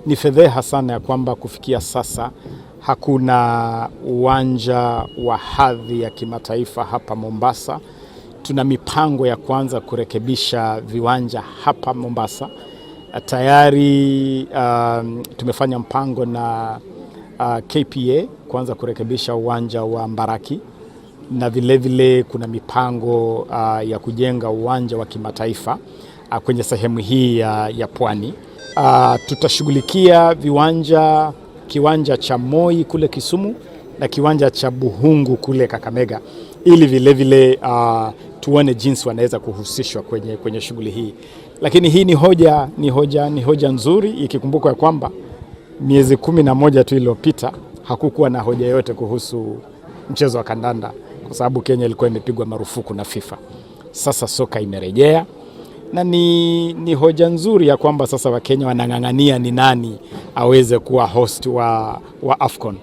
Ni fedheha sana ya kwamba kufikia sasa hakuna uwanja wa hadhi ya kimataifa hapa Mombasa. Tuna mipango ya kuanza kurekebisha viwanja hapa Mombasa. Tayari tumefanya mpango na KPA kuanza kurekebisha uwanja wa Mbaraki, na vile kuna mipango ya kujenga uwanja wa kimataifa kwenye sehemu hii ya Pwani. Tutashughulikia kiwanja cha Moi kule Kisumu na kiwanja cha Buhungu kule Kakamega, ili vile tuone jinsi wanaweza kuhusishwa kwenye shughuli hii. Lakini hii ni hoja nzuri, ikikumbuka ya kwamba miezi 11 tu iliyopita hakukuwa na hoja yote kuhusu mchezo wa kandanda, kwa sababu Kenya ilikuwa imepigwa marufuku na FIFA. Sasa soka imerejea, na ni hoja nzuri ya kwamba sasa Wakenya wanang'ang'ania ni nani aweze kuwa host wa AFCON.